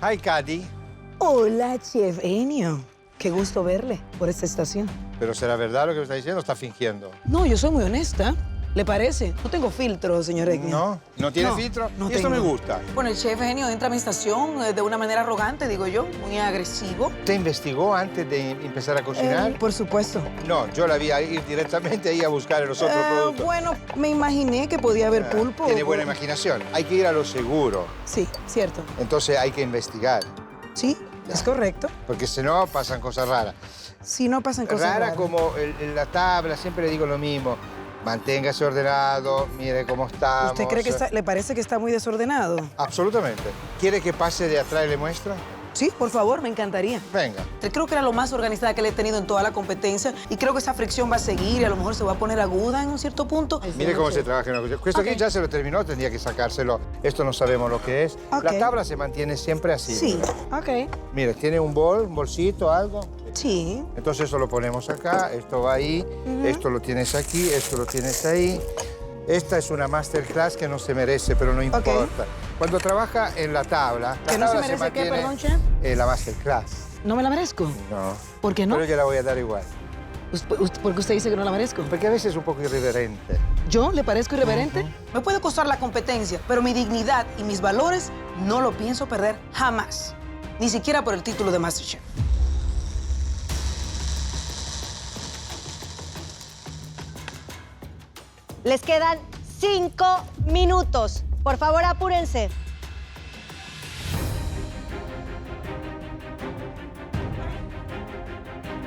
Hi, Cady. Hola, Chef Enio. Qué gusto verle por esta estación. ¿Pero será verdad lo que me está diciendo o está fingiendo? No, yo soy muy honesta. ¿Le parece? No tengo filtro, señor Enio. ¿No tiene No, filtro? no y esto me tengo. gusta. Bueno, el chef Enio entra a mi estación de una manera arrogante, digo yo, muy agresivo. ¿Te investigó antes de empezar a cocinar? Por supuesto. No, yo la vi a ir directamente ahí a buscar los otros productos. Bueno, me imaginé que podía haber pulpo. Tiene buena imaginación. Hay que ir a lo seguro. Sí, cierto. Entonces hay que investigar. Sí, es correcto. Porque si no, pasan cosas raras. Si no pasan cosas Rara raras. como la tabla, siempre le digo lo mismo. Manténgase ordenado, mire cómo estamos. ¿Usted cree que le parece que está muy desordenado? Absolutamente. ¿Quiere que pase de atrás y le muestro? Sí, por favor, me encantaría. Venga. Creo que era lo más organizada que le he tenido en toda la competencia y creo que esa fricción va a seguir y a lo mejor se va a poner aguda en un cierto punto. Mire cómo se trabaja en una cocina. Esto aquí ya se lo terminó, tendría que sacárselo. Esto no sabemos lo que es. Ok. La tabla se mantiene siempre así. Sí, ok. Mire, tiene un bolsito, algo. Sí. Entonces eso lo ponemos acá, esto va ahí, esto lo tienes aquí, esto lo tienes ahí. Esta es una masterclass que no se merece, pero no importa. Cuando trabaja en la tabla, ¿Que no se merece qué, mantiene, perdón, chef? La masterclass. ¿No me la merezco? No. ¿Por qué no? Pero yo la voy a dar igual. ¿Por qué usted dice que no la merezco? Porque a veces es un poco irreverente. ¿Yo le parezco irreverente? Me puede costar la competencia, pero mi dignidad y mis valores no lo pienso perder jamás. Ni siquiera por el título de MasterChef. Les quedan 5 minutos. Por favor, apúrense.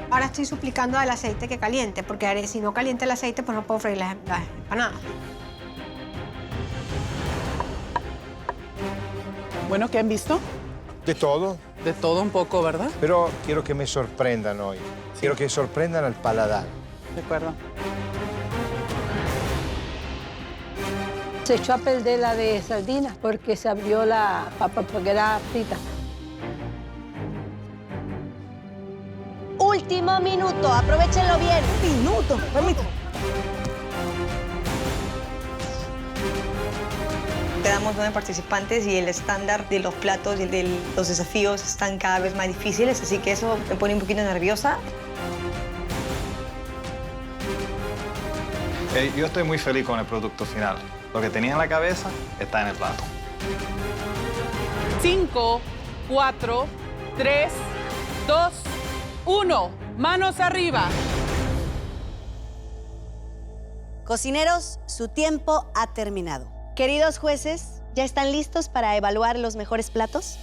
Ahora estoy suplicando al aceite que caliente, porque si no calienta el aceite, pues no puedo freír las empanadas. Bueno, ¿qué han visto? De todo, De todo un poco, ¿verdad? pero quiero que me sorprendan hoy. Quiero que sorprendan al paladar. De acuerdo. Se echó a perder la de sardinas porque se abrió la papa porque era frita. Último minuto, aprovechenlo bien. Minuto, permítame. Quedamos 9 participantes y el estándar de los platos y de los desafíos están cada vez más difíciles, así que eso me pone un poquito nerviosa. Yo estoy muy feliz con el producto final. Lo que tenía en la cabeza está en el plato. 5, 4, 3, 2, 1. Manos arriba. Cocineros, su tiempo ha terminado. Queridos jueces, ¿ya están listos para evaluar los mejores platos?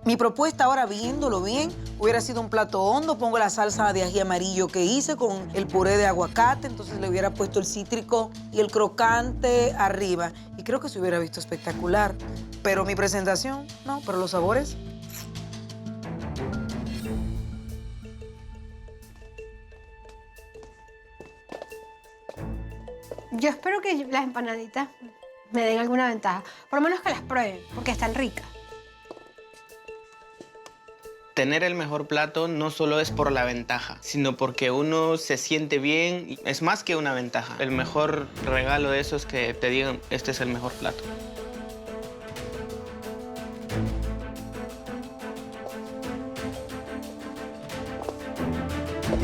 Mi propuesta ahora, viéndolo bien, hubiera sido un plato hondo. Pongo la salsa de ají amarillo que hice con el puré de aguacate, entonces le hubiera puesto el cítrico y el crocante arriba. Y creo que se hubiera visto espectacular. Pero mi presentación, no, pero los sabores. Yo espero que las empanaditas me den alguna ventaja. Por lo menos que las prueben, porque están ricas. Tener el mejor plato no solo es por la ventaja, sino porque uno se siente bien. Es más que una ventaja. El mejor regalo de eso es que te digan, este es el mejor plato.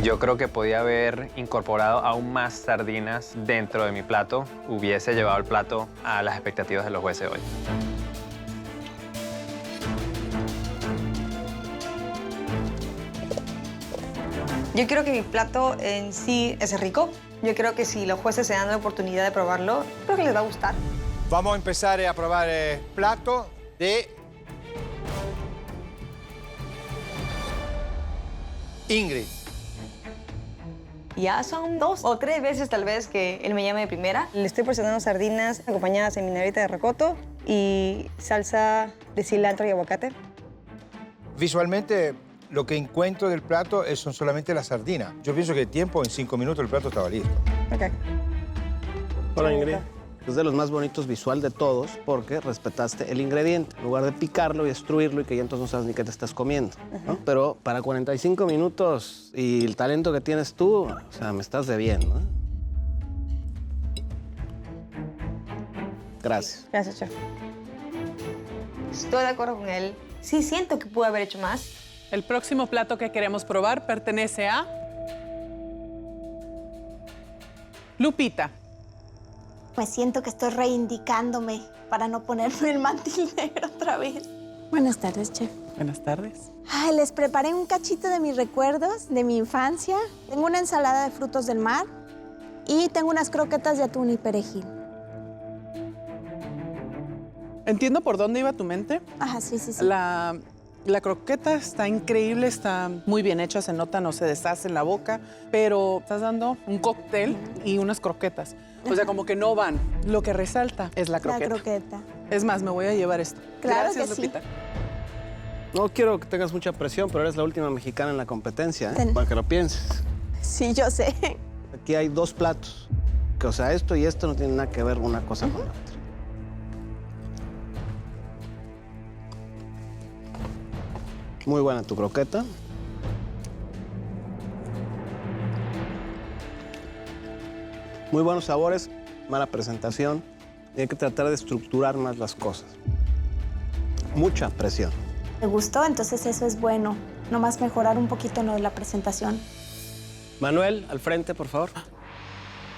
Yo creo que podía haber incorporado aún más sardinas dentro de mi plato. Hubiese llevado el plato a las expectativas de los jueces hoy. Yo creo que mi plato en sí es rico. Yo creo que si los jueces se dan la oportunidad de probarlo, creo que les va a gustar. Vamos a empezar a probar el plato de Ingrid. Ya son 2 o 3 veces tal vez que él me llame de primera. Le estoy porcionando sardinas acompañadas en vinagreta de rocoto y salsa de cilantro y aguacate. Visualmente, lo que encuentro del plato son solamente las sardinas. Yo pienso que en 5 minutos el plato estaba listo. Ok. Hola, Ingrid. Es de los más bonitos visual de todos porque respetaste el ingrediente. En lugar de picarlo y destruirlo y que ya entonces no sabes ni qué te estás comiendo, ¿no? Pero para 45 minutos y el talento que tienes tú, o sea, me estás debiendo, ¿eh? Gracias. Gracias, chef. Estoy de acuerdo con él. Sí, siento que pude haber hecho más. El próximo plato que queremos probar pertenece a Lupita. Me siento que estoy reivindicándome para no ponerme el mantil negro otra vez. Buenas tardes, chef. Buenas tardes. Ay, les preparé un cachito de mis recuerdos, de mi infancia. Tengo una ensalada de frutos del mar y tengo unas croquetas de atún y perejil. Entiendo por dónde iba tu mente. Ajá, sí. La croqueta está increíble, está muy bien hecha, se nota, no se deshace en la boca, pero estás dando un cóctel y unas croquetas. O sea, como que no van. Lo que resalta es la croqueta. La croqueta. Es más, me voy a llevar esto. Claro Gracias, que sí. Lupita. No quiero que tengas mucha presión, pero eres la última mexicana en la competencia, ¿eh? Para que lo pienses. Sí, yo sé. Aquí hay 2 platos. Que, o sea, esto y esto no tienen nada que ver una cosa con la otra. Muy buena tu croqueta. Muy buenos sabores, mala presentación. Hay que tratar de estructurar más las cosas. Mucha presión. ¿Te gustó? Entonces eso es bueno. Nomás mejorar un poquito lo de la presentación. Manuel, al frente, por favor.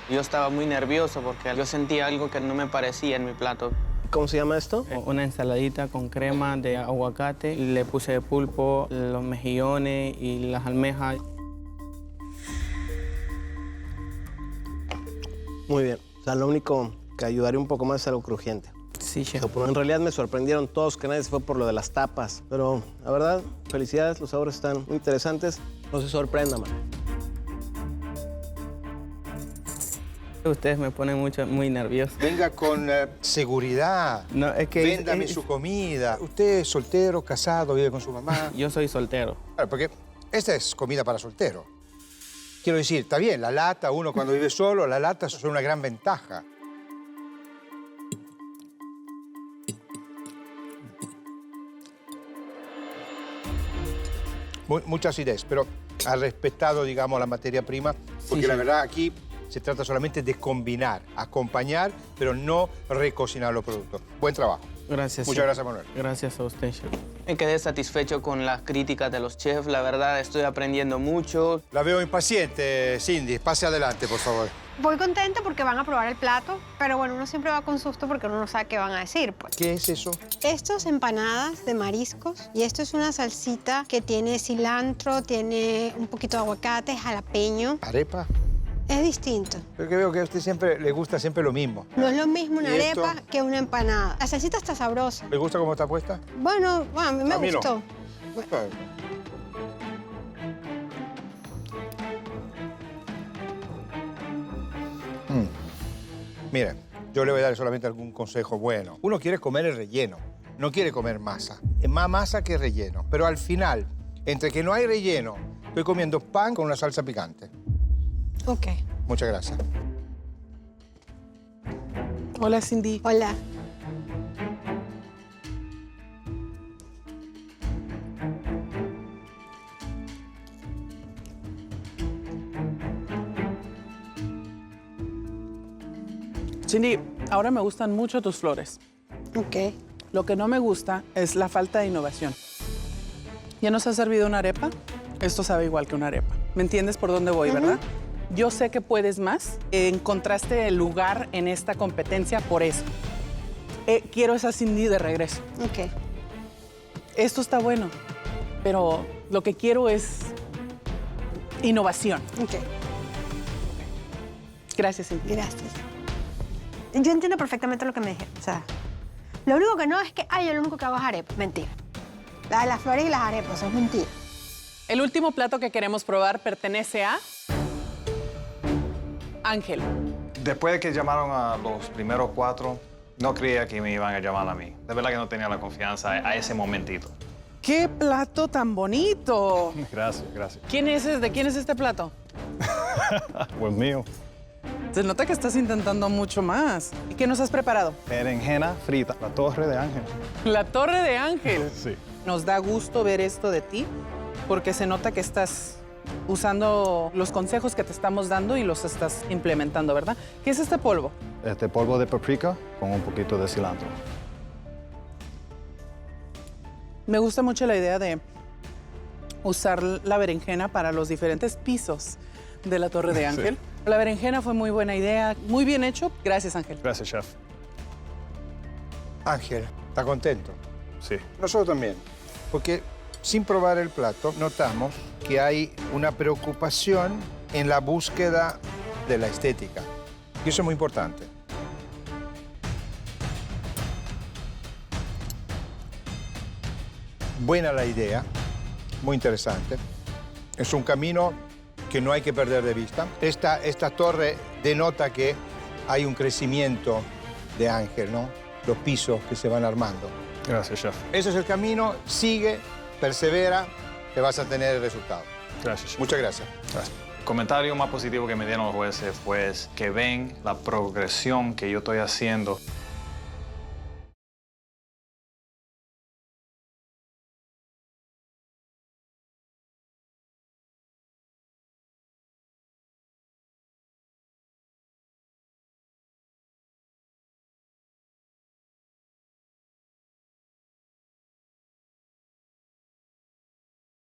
Yo estaba muy nervioso porque yo sentía algo que no me parecía en mi plato. ¿Cómo se llama esto? Una ensaladita con crema de aguacate. Le puse pulpo, los mejillones y las almejas. Muy bien. O sea, lo único que ayudaría un poco más es algo crujiente. Sí, chef. En realidad me sorprendieron todos que nadie se fue por lo de las tapas. Pero la verdad, felicidades, los sabores están muy interesantes. No se sorprendan, man. Ustedes me ponen muy nervioso. Venga con seguridad. No, es que... Véndame su comida. ¿Usted es soltero, casado, vive con su mamá? Yo soy soltero. Claro, porque esta es comida para soltero. Quiero decir, está bien, la lata, uno cuando vive solo, la lata son una gran ventaja. Mucha acidez, pero ha respetado, digamos, la materia prima, porque Sí, la sí. verdad aquí se trata solamente de combinar, acompañar, pero no recocinar los productos. Buen trabajo. Gracias. Muchas chef. gracias, Manuel. Gracias a usted, chef. Me quedé satisfecho con las críticas de los chefs. La verdad, estoy aprendiendo mucho. La veo impaciente, Cindy. Pase adelante, por favor. Voy contenta porque van a probar el plato, pero bueno, uno siempre va con susto porque uno no sabe qué van a decir, pues. ¿Qué es eso? Esto es empanadas de mariscos y esto es una salsita que tiene cilantro, tiene un poquito de aguacate, jalapeño. ¿Arepa? Es distinto. Porque veo que a usted siempre le gusta siempre lo mismo. No es lo mismo una ¿Y esto? arepa que una empanada. La salsita está sabrosa. ¿Le gusta cómo está puesta? Bueno, a mí me A mí no. gustó. Mire, yo le voy a dar solamente algún consejo bueno. Uno quiere comer el relleno, no quiere comer masa. Es más masa que relleno. Pero al final, entre que no hay relleno, estoy comiendo pan con una salsa picante. Ok. Muchas gracias. Hola, Cindy. Hola. Cindy, ahora me gustan mucho tus flores. Ok. Lo que no me gusta es la falta de innovación. ¿Ya nos has servido una arepa? Esto sabe igual que una arepa. ¿Me entiendes por dónde voy, verdad? Yo sé que puedes más. Encontraste el lugar en esta competencia por eso. Quiero esa Cindy de regreso. Ok. Esto está bueno, pero lo que quiero es innovación. Ok. Gracias, Cindy. Gracias. Yo entiendo perfectamente lo que me dijeron. O sea, lo único que no es que, yo lo único que hago es arepas. Mentira. La de las flores y las arepas, eso es mentira. El último plato que queremos probar pertenece a Ángel. Después de que llamaron a los primeros 4, no creía que me iban a llamar a mí. De verdad que no tenía la confianza a ese momentito. ¡Qué plato tan bonito! Gracias, gracias. ¿De quién es este plato? Pues mío. Se nota que estás intentando mucho más. ¿Y qué nos has preparado? Berenjena frita, la torre de Ángel. La torre de Ángel. Sí. Nos da gusto ver esto de ti, porque se nota que estás usando los consejos que te estamos dando y los estás implementando, ¿verdad? ¿Qué es este polvo? Este polvo de paprika con un poquito de cilantro. Me gusta mucho la idea de usar la berenjena para los diferentes pisos de la Torre de Ángel. Sí. La berenjena fue muy buena idea, muy bien hecho. Gracias, Ángel. Gracias, chef. Ángel, ¿está contento? Sí. Nosotros también, porque sin probar el plato notamos que hay una preocupación en la búsqueda de la estética. Y eso es muy importante. Buena la idea, muy interesante. Es un camino que no hay que perder de vista. Esta torre denota que hay un crecimiento de Ángel, ¿no? Los pisos que se van armando. Gracias, chef. Ese es el camino, sigue, persevera, que vas a tener el resultado. Gracias, chef. Muchas gracias. Gracias. El comentario más positivo que me dieron los jueces fue que ven la progresión que yo estoy haciendo